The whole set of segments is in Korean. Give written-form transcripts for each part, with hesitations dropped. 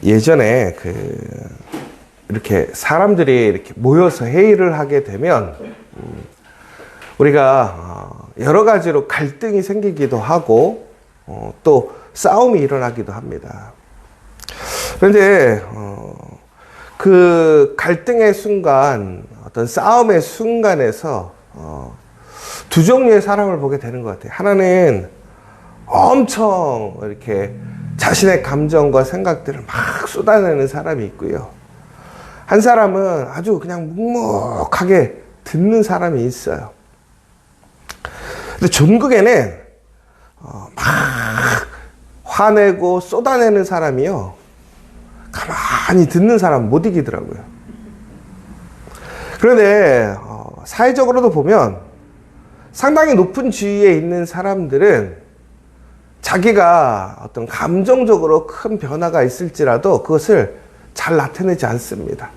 예전에 이렇게 사람들이 이렇게 모여서 회의를 하게 되면 우리가 여러 가지로 갈등이 생기기도 하고 또 싸움이 일어나기도 합니다. 그런데 그 갈등의 순간, 어떤 싸움의 순간에서 두 종류의 사람을 보게 되는 것 같아요. 하나는 엄청 이렇게 자신의 감정과 생각들을 막 쏟아내는 사람이 있고요. 한 사람은 아주 그냥 묵묵하게 듣는 사람이 있어요. 근데 종국에는 막 화내고 쏟아내는 사람이요, 가만히 듣는 사람 못 이기더라고요. 그런데 사회적으로도 보면 상당히 높은 지위에 있는 사람들은 자기가 어떤 감정적으로 큰 변화가 있을지라도 그것을 잘 나타내지 않습니다.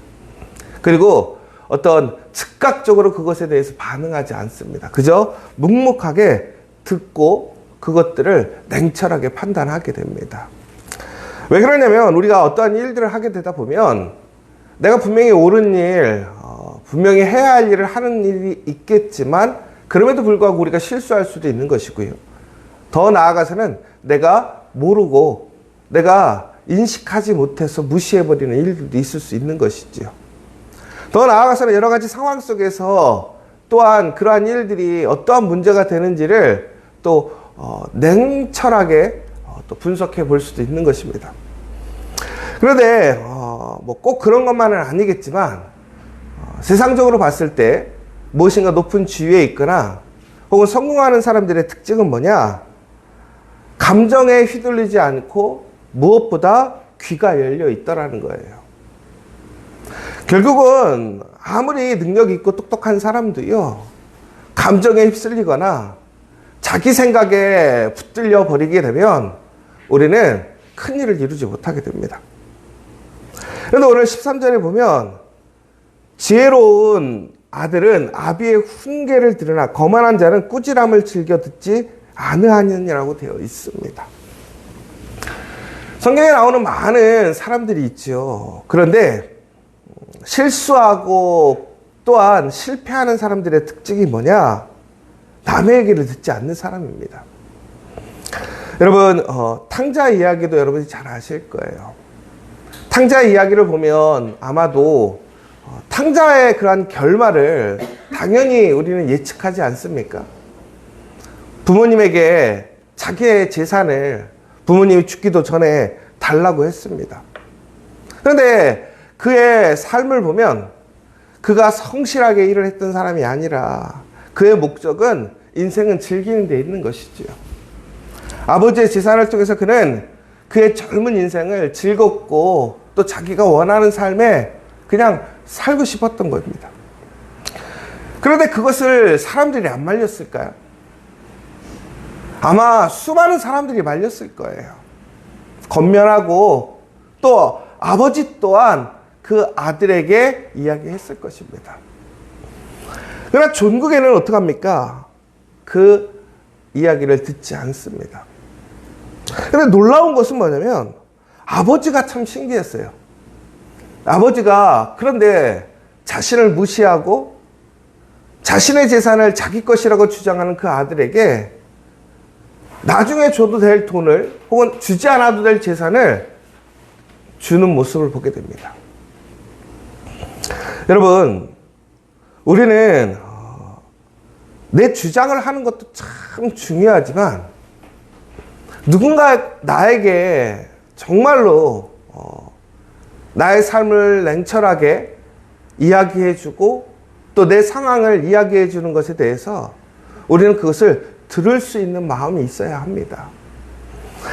그리고 어떤 즉각적으로 그것에 대해서 반응하지 않습니다. 그저 묵묵하게 듣고 그것들을 냉철하게 판단하게 됩니다. 왜 그러냐면 우리가 어떠한 일들을 하게 되다 보면 내가 분명히 옳은 일, 분명히 해야 할 일을 하는 일이 있겠지만 그럼에도 불구하고 우리가 실수할 수도 있는 것이고요. 더 나아가서는 내가 모르고 내가 인식하지 못해서 무시해버리는 일들도 있을 수 있는 것이지요. 더 나아가서는 여러 가지 상황 속에서 또한 그러한 일들이 어떠한 문제가 되는지를 또 냉철하게 또 분석해 볼 수도 있는 것입니다. 그런데 뭐 꼭 그런 것만은 아니겠지만 세상적으로 봤을 때 무엇인가 높은 지위에 있거나 혹은 성공하는 사람들의 특징은 뭐냐? 감정에 휘둘리지 않고 무엇보다 귀가 열려 있다라는 거예요. 결국은 아무리 능력 있고 똑똑한 사람도요, 감정에 휩쓸리거나 자기 생각에 붙들려 버리게 되면 우리는 큰 일을 이루지 못하게 됩니다. 그런데 오늘 13절에 보면 지혜로운 아들은 아비의 훈계를 들으나 거만한 자는 꾸지람을 즐겨 듣지 아니하느니라고 되어 있습니다. 성경에 나오는 많은 사람들이 있죠. 그런데 실수하고 또한 실패하는 사람들의 특징이 뭐냐? 남의 얘기를 듣지 않는 사람입니다. 여러분, 탕자 이야기도 여러분이 잘 아실 거예요. 탕자 이야기를 보면 아마도 탕자의 그러한 결말을 당연히 우리는 예측하지 않습니까? 부모님에게 자기의 재산을 부모님이 죽기도 전에 달라고 했습니다. 그런데 그의 삶을 보면 그가 성실하게 일을 했던 사람이 아니라 그의 목적은 인생은 즐기는 데 있는 것이지요. 아버지의 재산을 통해서 그는 그의 젊은 인생을 즐겁고 또 자기가 원하는 삶에 그냥 살고 싶었던 겁니다. 그런데 그것을 사람들이 안 말렸을까요? 아마 수많은 사람들이 말렸을 거예요. 겉면하고 또 아버지 또한 그 아들에게 이야기했을 것입니다. 그러나 종국에는 어떡합니까? 그 이야기를 듣지 않습니다. 그런데 놀라운 것은 뭐냐면 아버지가 참 신기했어요. 아버지가 그런데 자신을 무시하고 자신의 재산을 자기 것이라고 주장하는 그 아들에게 나중에 줘도 될 돈을 혹은 주지 않아도 될 재산을 주는 모습을 보게 됩니다. 여러분, 우리는 내 주장을 하는 것도 참 중요하지만 누군가 나에게 정말로 나의 삶을 냉철하게 이야기해주고 또 내 상황을 이야기해주는 것에 대해서 우리는 그것을 들을 수 있는 마음이 있어야 합니다.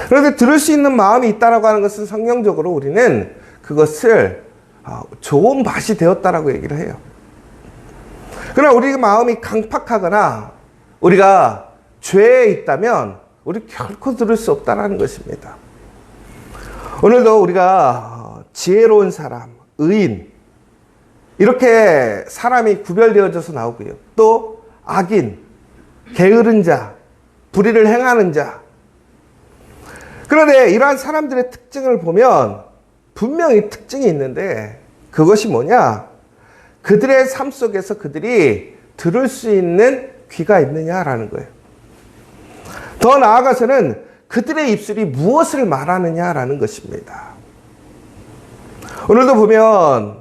그런데 들을 수 있는 마음이 있다라고 하는 것은 성경적으로 우리는 그것을 좋은 밭이 되었다라고 얘기를 해요. 그러나 우리 마음이 강팍하거나 우리가 죄에 있다면 우리 결코 들을 수 없다라는 것입니다. 오늘도 우리가 지혜로운 사람, 의인 이렇게 사람이 구별되어져서 나오고요. 또 악인, 게으른 자, 불의를 행하는 자. 그런데 이러한 사람들의 특징을 보면 분명히 특징이 있는데 그것이 뭐냐? 그들의 삶 속에서 그들이 들을 수 있는 귀가 있느냐라는 거예요. 더 나아가서는 그들의 입술이 무엇을 말하느냐라는 것입니다. 오늘도 보면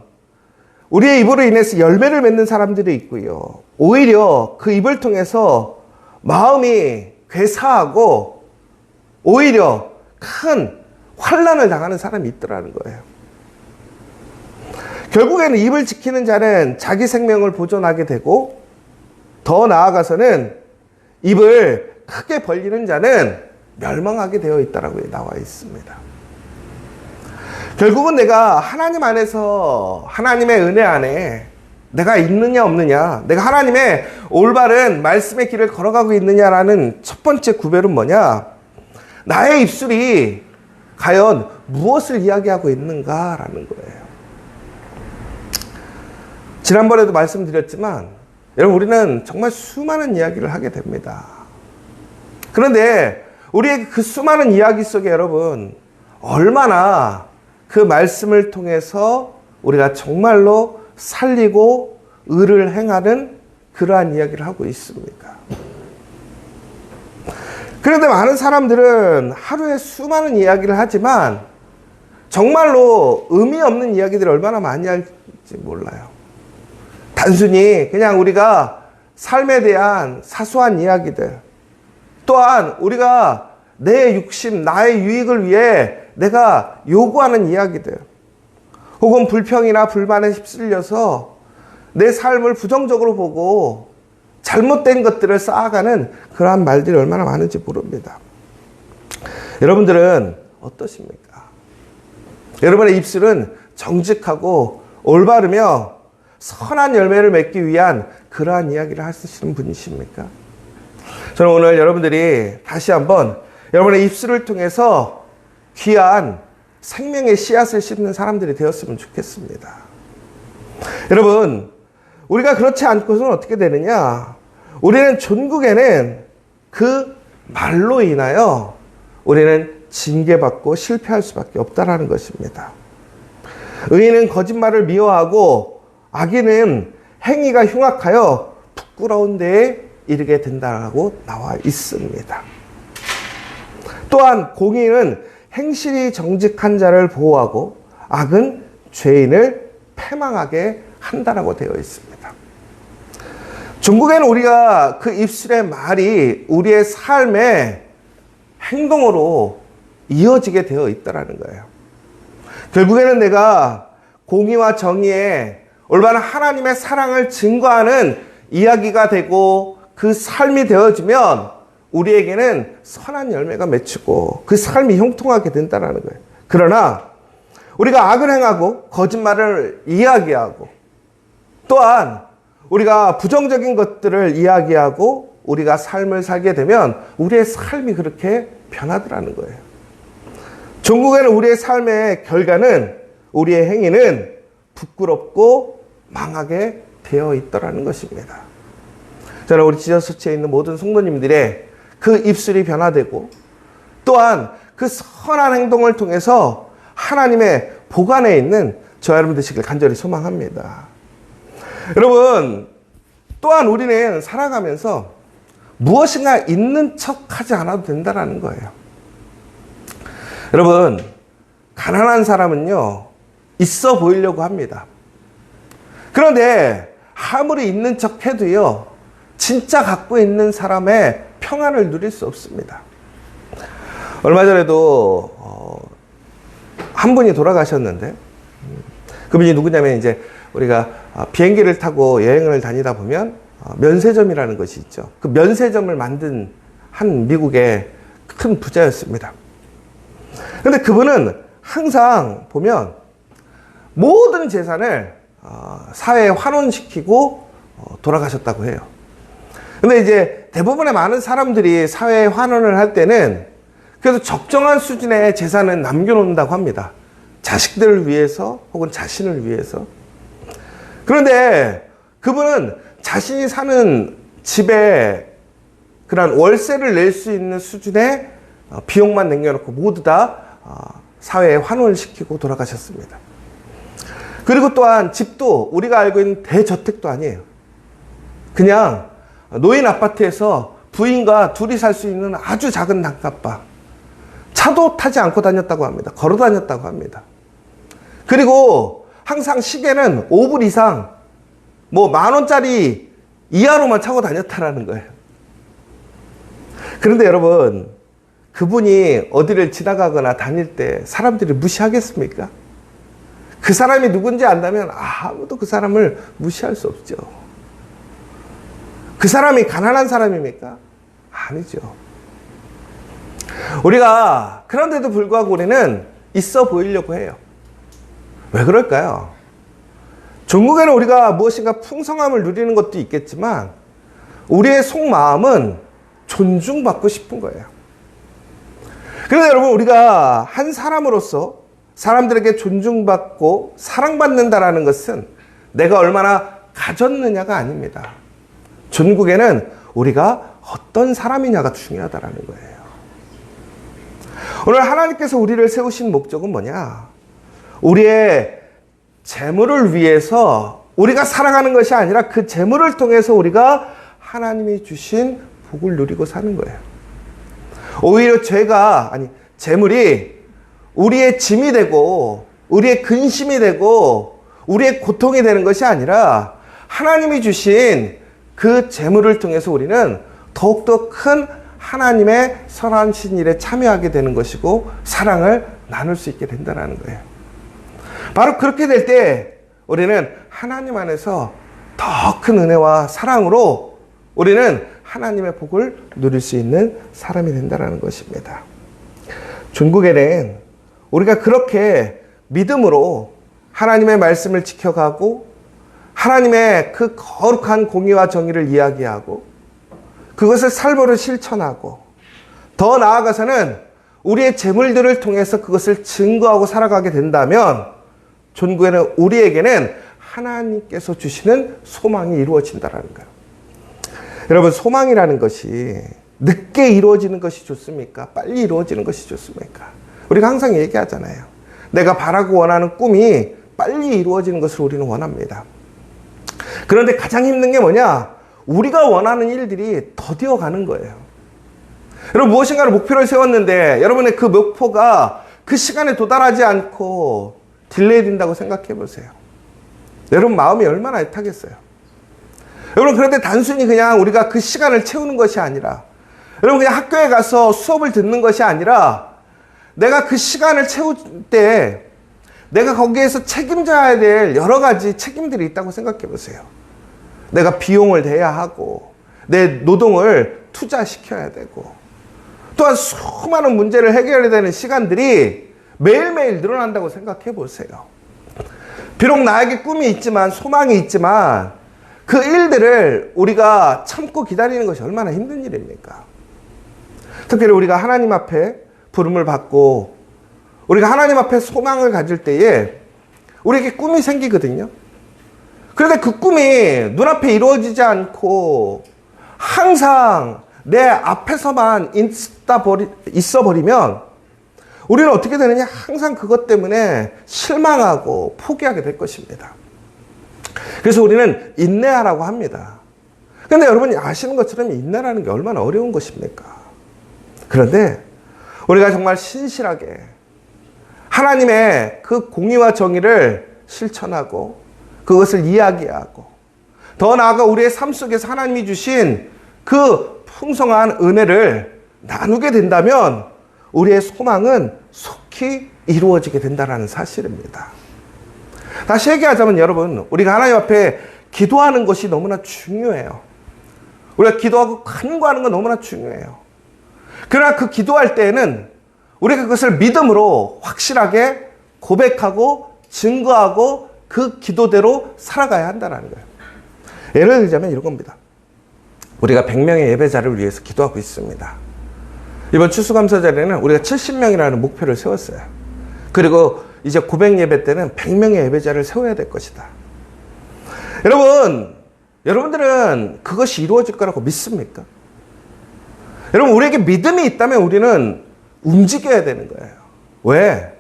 우리의 입으로 인해서 열매를 맺는 사람들이 있고요. 오히려 그 입을 통해서 마음이 괴사하고 오히려 큰 환난을 당하는 사람이 있더라는 거예요. 결국에는 입을 지키는 자는 자기 생명을 보존하게 되고 더 나아가서는 입을 크게 벌리는 자는 멸망하게 되어 있다라고 나와 있습니다. 결국은 내가 하나님 안에서 하나님의 은혜 안에 내가 있느냐 없느냐, 내가 하나님의 올바른 말씀의 길을 걸어가고 있느냐라는 첫 번째 구별은 뭐냐? 나의 입술이 과연 무엇을 이야기하고 있는가라는 거예요. 지난번에도 말씀드렸지만 여러분, 우리는 정말 수많은 이야기를 하게 됩니다. 그런데 우리의 그 수많은 이야기 속에 여러분, 얼마나 그 말씀을 통해서 우리가 정말로 살리고 의를 행하는 그러한 이야기를 하고 있습니까? 그런데 많은 사람들은 하루에 수많은 이야기를 하지만 정말로 의미 없는 이야기들을 얼마나 많이 할지 몰라요. 단순히 그냥 우리가 삶에 대한 사소한 이야기들, 또한 우리가 내 육심, 나의 유익을 위해 내가 요구하는 이야기들, 혹은 불평이나 불만에 휩쓸려서 내 삶을 부정적으로 보고 잘못된 것들을 쌓아가는 그러한 말들이 얼마나 많은지 모릅니다. 여러분들은 어떠십니까? 여러분의 입술은 정직하고 올바르며 선한 열매를 맺기 위한 그러한 이야기를 하시는 분이십니까? 저는 오늘 여러분들이 다시 한번 여러분의 입술을 통해서 귀한 생명의 씨앗을 심는 사람들이 되었으면 좋겠습니다. 여러분, 우리가 그렇지 않고서는 어떻게 되느냐? 우리는 존국에는 그 말로 인하여 우리는 징계받고 실패할 수밖에 없다라는 것입니다. 의인은 거짓말을 미워하고 악인은 행위가 흉악하여 부끄러운 데에 이르게 된다고 나와 있습니다. 또한 공의는 행실이 정직한 자를 보호하고 악은 죄인을 패망하게 한다라고 되어 있습니다. 중국에는 우리가 그 입술의 말이 우리의 삶의 행동으로 이어지게 되어 있다라는 거예요. 결국에는 내가 공의와 정의에 올바른 하나님의 사랑을 증거하는 이야기가 되고 그 삶이 되어지면 우리에게는 선한 열매가 맺히고 그 삶이 형통하게 된다는 거예요. 그러나 우리가 악을 행하고 거짓말을 이야기하고 또한 우리가 부정적인 것들을 이야기하고 우리가 삶을 살게 되면 우리의 삶이 그렇게 변하더라는 거예요. 종국에는 우리의 삶의 결과는, 우리의 행위는 부끄럽고 망하게 되어 있더라는 것입니다. 저는 우리 지저스처치에 있는 모든 성도님들의 그 입술이 변화되고 또한 그 선한 행동을 통해서 하나님의 보관에 있는 저 여러분 되시길 간절히 소망합니다. 여러분, 또한 우리는 살아가면서 무엇인가 있는 척 하지 않아도 된다는 거예요. 여러분, 가난한 사람은요, 있어 보이려고 합니다. 그런데 아무리 있는 척 해도요, 진짜 갖고 있는 사람의 평안을 누릴 수 없습니다. 얼마 전에도 한 분이 돌아가셨는데, 그분이 누구냐면 이제 우리가 비행기를 타고 여행을 다니다 보면 면세점이라는 것이 있죠. 그 면세점을 만든 한 미국의 큰 부자였습니다. 근데 그분은 항상 보면 모든 재산을 사회에 환원시키고 돌아가셨다고 해요. 근데 이제 대부분의 많은 사람들이 사회에 환원을 할 때는 그래도 적정한 수준의 재산은 남겨놓는다고 합니다. 자식들을 위해서 혹은 자신을 위해서. 그런데 그분은 자신이 사는 집에 그런 월세를 낼 수 있는 수준의 비용만 남겨놓고 모두 다 사회에 환원시키고 돌아가셨습니다. 그리고 또한 집도 우리가 알고 있는 대저택도 아니에요. 그냥 노인 아파트에서 부인과 둘이 살 수 있는 아주 작은 단칸방. 차도 타지 않고 다녔다고 합니다. 걸어 다녔다고 합니다. 그리고 항상 시계는 5불 이상, 뭐 10,000원짜리 이하로만 차고 다녔다라는 거예요. 그런데 여러분, 그분이 어디를 지나가거나 다닐 때 사람들이 무시하겠습니까? 그 사람이 누군지 안다면 아무도 그 사람을 무시할 수 없죠. 그 사람이 가난한 사람입니까? 아니죠. 우리가 그런데도 불구하고 우리는 있어 보이려고 해요. 왜 그럴까요? 중국에는 우리가 무엇인가 풍성함을 누리는 것도 있겠지만 우리의 속마음은 존중받고 싶은 거예요. 그런데 여러분, 우리가 한 사람으로서 사람들에게 존중받고 사랑받는다라는 것은 내가 얼마나 가졌느냐가 아닙니다. 중국에는 우리가 어떤 사람이냐가 중요하다라는 거예요. 오늘 하나님께서 우리를 세우신 목적은 뭐냐? 우리의 재물을 위해서 우리가 살아가는 것이 아니라 그 재물을 통해서 우리가 하나님이 주신 복을 누리고 사는 거예요. 오히려 재물이 우리의 짐이 되고 우리의 근심이 되고 우리의 고통이 되는 것이 아니라 하나님이 주신 그 재물을 통해서 우리는 더욱더 큰 하나님의 선하신 일에 참여하게 되는 것이고 사랑을 나눌 수 있게 된다는 거예요. 바로 그렇게 될 때 우리는 하나님 안에서 더 큰 은혜와 사랑으로 우리는 하나님의 복을 누릴 수 있는 사람이 된다는 것입니다. 중국에는 우리가 그렇게 믿음으로 하나님의 말씀을 지켜가고 하나님의 그 거룩한 공의와 정의를 이야기하고 그것을 삶으로 실천하고 더 나아가서는 우리의 재물들을 통해서 그것을 증거하고 살아가게 된다면 중국에는 우리에게는 하나님께서 주시는 소망이 이루어진다는 거예요. 여러분, 소망이라는 것이 늦게 이루어지는 것이 좋습니까? 빨리 이루어지는 것이 좋습니까? 우리가 항상 얘기하잖아요. 내가 바라고 원하는 꿈이 빨리 이루어지는 것을 우리는 원합니다. 그런데 가장 힘든 게 뭐냐? 우리가 원하는 일들이 더디어 가는 거예요. 여러분, 무엇인가를 목표를 세웠는데 여러분의 그 목표가 그 시간에 도달하지 않고 딜레이 된다고 생각해 보세요. 여러분 마음이 얼마나 애타겠어요. 여러분, 그런데 단순히 그냥 우리가 그 시간을 채우는 것이 아니라 여러분 그냥 학교에 가서 수업을 듣는 것이 아니라 내가 그 시간을 채울 때 내가 거기에서 책임져야 될 여러 가지 책임들이 있다고 생각해 보세요. 내가 비용을 대야 하고 내 노동을 투자시켜야 되고 또한 수많은 문제를 해결해야 되는 시간들이 매일매일 늘어난다고 생각해 보세요. 비록 나에게 꿈이 있지만 소망이 있지만 그 일들을 우리가 참고 기다리는 것이 얼마나 힘든 일입니까? 특히 우리가 하나님 앞에 부름을 받고 우리가 하나님 앞에 소망을 가질 때에 우리에게 꿈이 생기거든요. 그런데 그 꿈이 눈앞에 이루어지지 않고 항상 내 앞에서만 있어버리면 우리는 어떻게 되느냐? 항상 그것 때문에 실망하고 포기하게 될 것입니다. 그래서 우리는 인내하라고 합니다. 그런데 여러분이 아시는 것처럼 인내라는 게 얼마나 어려운 것입니까? 그런데 우리가 정말 신실하게 하나님의 그 공의와 정의를 실천하고 그것을 이야기하고 더 나아가 우리의 삶 속에서 하나님이 주신 그 풍성한 은혜를 나누게 된다면 우리의 소망은 속히 이루어지게 된다는 사실입니다. 다시 얘기하자면 여러분, 우리가 하나님 앞에 기도하는 것이 너무나 중요해요. 우리가 기도하고 간구하는 건 너무나 중요해요. 그러나 그 기도할 때에는 우리가 그것을 믿음으로 확실하게 고백하고 증거하고 그 기도대로 살아가야 한다는 거예요. 예를 들자면 이런 겁니다. 우리가 100명의 예배자를 위해서 기도하고 있습니다. 이번 추수감사절에는 우리가 70명이라는 목표를 세웠어요. 그리고 이제 900예배 때는 100명의 예배자를 세워야 될 것이다. 여러분들은 그것이 이루어질 거라고 믿습니까? 여러분, 우리에게 믿음이 있다면 우리는 움직여야 되는 거예요. 왜?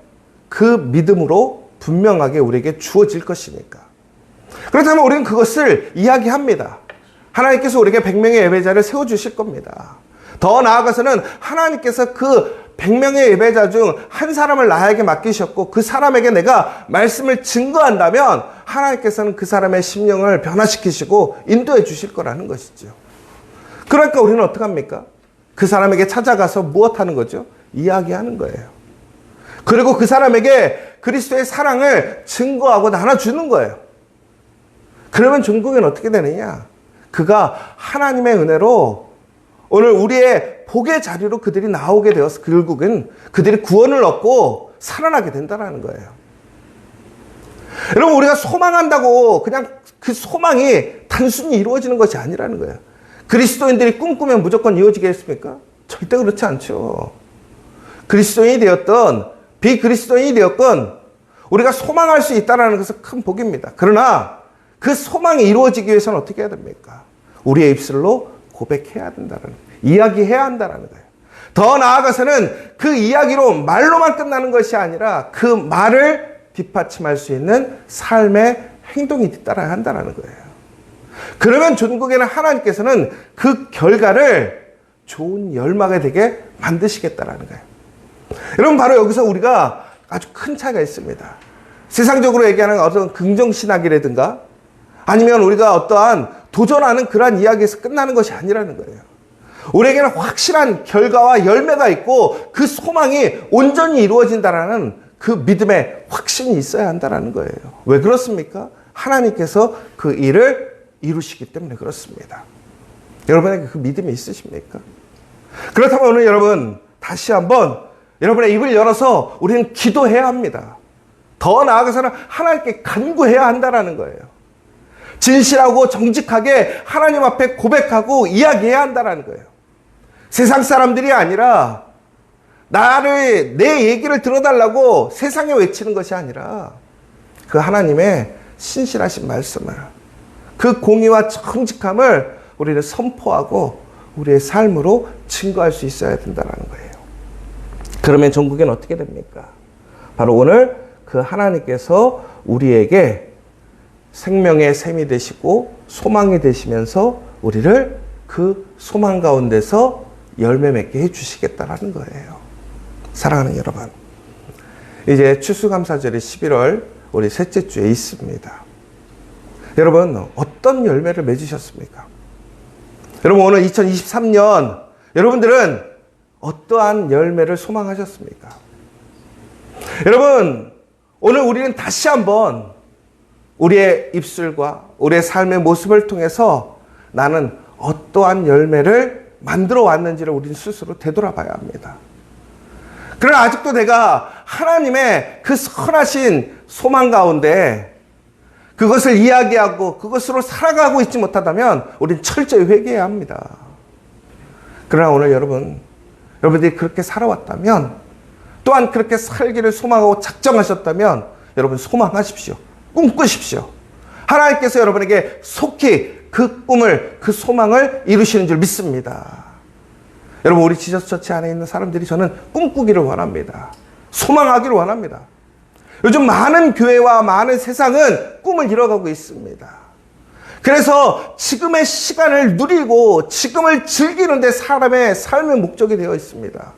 그 믿음으로 분명하게 우리에게 주어질 것이니까. 그렇다면 우리는 그것을 이야기합니다. 하나님께서 우리에게 100명의 예배자를 세워주실 겁니다. 더 나아가서는 하나님께서 그 100명의 예배자 중 한 사람을 나에게 맡기셨고 그 사람에게 내가 말씀을 증거한다면 하나님께서는 그 사람의 심령을 변화시키시고 인도해 주실 거라는 것이죠. 그러니까 우리는 어떻게 합니까? 그 사람에게 찾아가서 무엇하는 거죠? 이야기하는 거예요. 그리고 그 사람에게 그리스도의 사랑을 증거하고 나눠주는 거예요. 그러면 종국은 어떻게 되느냐? 그가 하나님의 은혜로 오늘 우리의 복의 자리로 그들이 나오게 되어서 결국은 그들이 구원을 얻고 살아나게 된다는 거예요. 여러분, 우리가 소망한다고 그냥 그 소망이 단순히 이루어지는 것이 아니라는 거예요. 그리스도인들이 꿈꾸면 무조건 이루어지겠습니까? 절대 그렇지 않죠. 그리스도인이 되었던 비그리스도인이 되었건 우리가 소망할 수 있다는 것은 큰 복입니다. 그러나 그 소망이 이루어지기 위해서는 어떻게 해야 됩니까? 우리의 입술로 고백해야 된다는 거예요. 이야기해야 한다는 거예요. 더 나아가서는 그 이야기로 말로만 끝나는 것이 아니라 그 말을 뒷받침할 수 있는 삶의 행동이 따라야 한다는 거예요. 그러면 전국에는 하나님께서는 그 결과를 좋은 열매가 되게 만드시겠다는 거예요. 여러분, 바로 여기서 우리가 아주 큰 차이가 있습니다. 세상적으로 얘기하는 어떤 긍정신학이라든가 아니면 우리가 어떠한 도전하는 그러한 이야기에서 끝나는 것이 아니라는 거예요. 우리에게는 확실한 결과와 열매가 있고 그 소망이 온전히 이루어진다라는 그 믿음의 확신이 있어야 한다는 거예요. 왜 그렇습니까? 하나님께서 그 일을 이루시기 때문에 그렇습니다. 여러분에게 그 믿음이 있으십니까? 그렇다면 오늘 여러분 다시 한번 여러분의 입을 열어서 우리는 기도해야 합니다. 더 나아가서는 하나님께 간구해야 한다는 거예요. 진실하고 정직하게 하나님 앞에 고백하고 이야기해야 한다는 거예요. 세상 사람들이 아니라 내 얘기를 들어달라고 세상에 외치는 것이 아니라 그 하나님의 신실하신 말씀을, 그 공의와 정직함을 우리는 선포하고 우리의 삶으로 증거할 수 있어야 된다는 거예요. 그러면 전국에는 어떻게 됩니까? 바로 오늘 그 하나님께서 우리에게 생명의 샘이 되시고 소망이 되시면서 우리를 그 소망 가운데서 열매 맺게 해주시겠다라는 거예요. 사랑하는 여러분, 이제 추수감사절이 11월 우리 셋째 주에 있습니다. 여러분, 어떤 열매를 맺으셨습니까? 여러분, 오늘 2023년 여러분들은 어떠한 열매를 소망하셨습니까? 여러분, 오늘 우리는 다시 한번 우리의 입술과 우리의 삶의 모습을 통해서 나는 어떠한 열매를 만들어 왔는지를 우리는 스스로 되돌아봐야 합니다. 그러나 아직도 내가 하나님의 그 선하신 소망 가운데 그것을 이야기하고 그것으로 살아가고 있지 못하다면 우리는 철저히 회개해야 합니다. 그러나 오늘 여러분들이 그렇게 살아왔다면, 또한 그렇게 살기를 소망하고 작정하셨다면 여러분 소망하십시오. 꿈꾸십시오. 하나님께서 여러분에게 속히 그 꿈을, 그 소망을 이루시는 줄 믿습니다. 여러분, 우리 지저스 처치 안에 있는 사람들이 저는 꿈꾸기를 원합니다. 소망하기를 원합니다. 요즘 많은 교회와 많은 세상은 꿈을 이뤄가고 있습니다. 그래서 지금의 시간을 누리고 지금을 즐기는 데 사람의 삶의 목적이 되어 있습니다.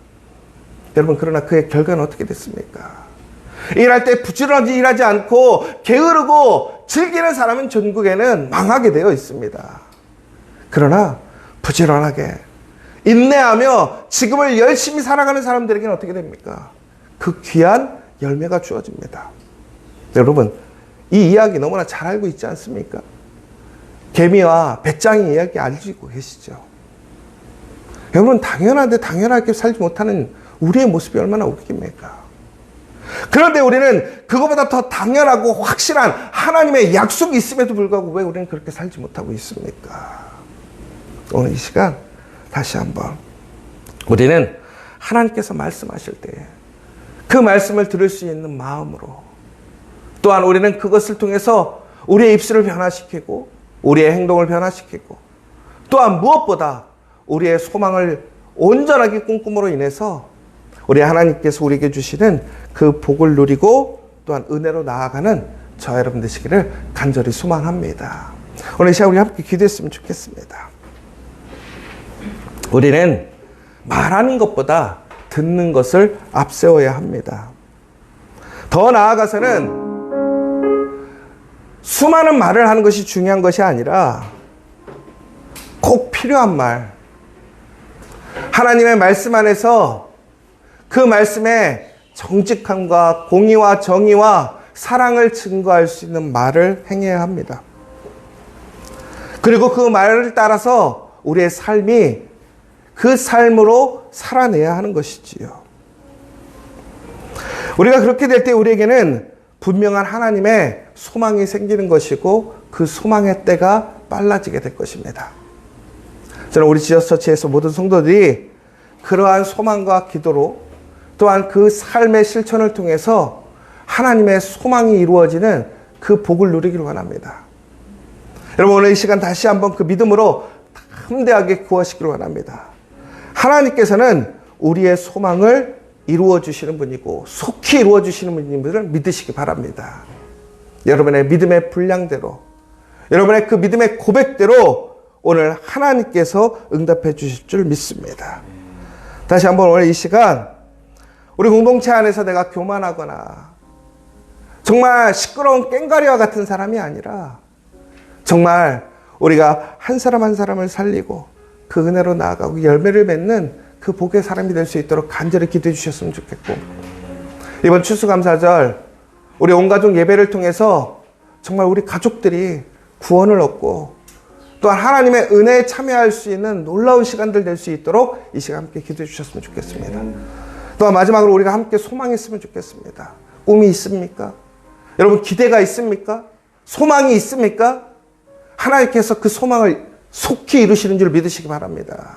여러분, 그러나 그의 결과는 어떻게 됐습니까? 일할 때 부지런히 일하지 않고 게으르고 즐기는 사람은 전국에는 망하게 되어 있습니다. 그러나 부지런하게 인내하며 지금을 열심히 살아가는 사람들에게는 어떻게 됩니까? 그 귀한 열매가 주어집니다. 여러분, 이 이야기 너무나 잘 알고 있지 않습니까? 개미와 배짱이 이야기 알고 계시죠? 여러분, 당연한데 당연하게 살지 못하는 우리의 모습이 얼마나 웃깁니까? 그런데 우리는 그것보다 더 당연하고 확실한 하나님의 약속이 있음에도 불구하고 왜 우리는 그렇게 살지 못하고 있습니까? 오늘 이 시간 다시 한번 우리는 하나님께서 말씀하실 때 그 말씀을 들을 수 있는 마음으로, 또한 우리는 그것을 통해서 우리의 입술을 변화시키고 우리의 행동을 변화시키고, 또한 무엇보다 우리의 소망을 온전하게 꿈꿈으로 인해서 우리 하나님께서 우리에게 주시는 그 복을 누리고 또한 은혜로 나아가는 저와 여러분 되시기를 간절히 소망합니다. 오늘 이 시간 우리 함께 기도했으면 좋겠습니다. 우리는 말하는 것보다 듣는 것을 앞세워야 합니다. 더 나아가서는 수많은 말을 하는 것이 중요한 것이 아니라 꼭 필요한 말, 하나님의 말씀 안에서 그 말씀에 정직함과 공의와 정의와 사랑을 증거할 수 있는 말을 행해야 합니다. 그리고 그 말을 따라서 우리의 삶이 그 삶으로 살아내야 하는 것이지요. 우리가 그렇게 될 때 우리에게는 분명한 하나님의 소망이 생기는 것이고 그 소망의 때가 빨라지게 될 것입니다. 저는 우리 지저스처치에서 모든 성도들이 그러한 소망과 기도로 또한 그 삶의 실천을 통해서 하나님의 소망이 이루어지는 그 복을 누리기를 원합니다. 여러분 오늘 이 시간 다시 한번 그 믿음으로 담대하게 구하시기를 원합니다. 하나님께서는 우리의 소망을 이루어 주시는 분이고 속히 이루어 주시는 분임을 믿으시기 바랍니다. 여러분의 믿음의 분량대로, 여러분의 그 믿음의 고백대로 오늘 하나님께서 응답해 주실 줄 믿습니다. 다시 한번 오늘 이 시간 우리 공동체 안에서 내가 교만하거나 정말 시끄러운 꽹과리와 같은 사람이 아니라 정말 우리가 한 사람 한 사람을 살리고 그 은혜로 나아가고 열매를 맺는 그 복의 사람이 될 수 있도록 간절히 기도해 주셨으면 좋겠고, 이번 추수감사절 우리 온 가족 예배를 통해서 정말 우리 가족들이 구원을 얻고 또한 하나님의 은혜에 참여할 수 있는 놀라운 시간들 될 수 있도록 이 시간 함께 기도해 주셨으면 좋겠습니다. 또한 마지막으로 우리가 함께 소망했으면 좋겠습니다. 꿈이 있습니까? 여러분 기대가 있습니까? 소망이 있습니까? 하나님께서 그 소망을 속히 이루시는 줄 믿으시기 바랍니다.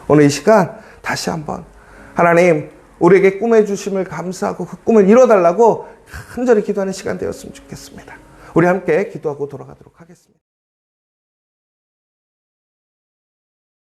오늘 이 시간 다시 한번 하나님 우리에게 꿈해 주심을 감사하고 그 꿈을 이뤄달라고 간절히 기도하는 시간 되었으면 좋겠습니다. 우리 함께 기도하고 돌아가도록 하겠습니다.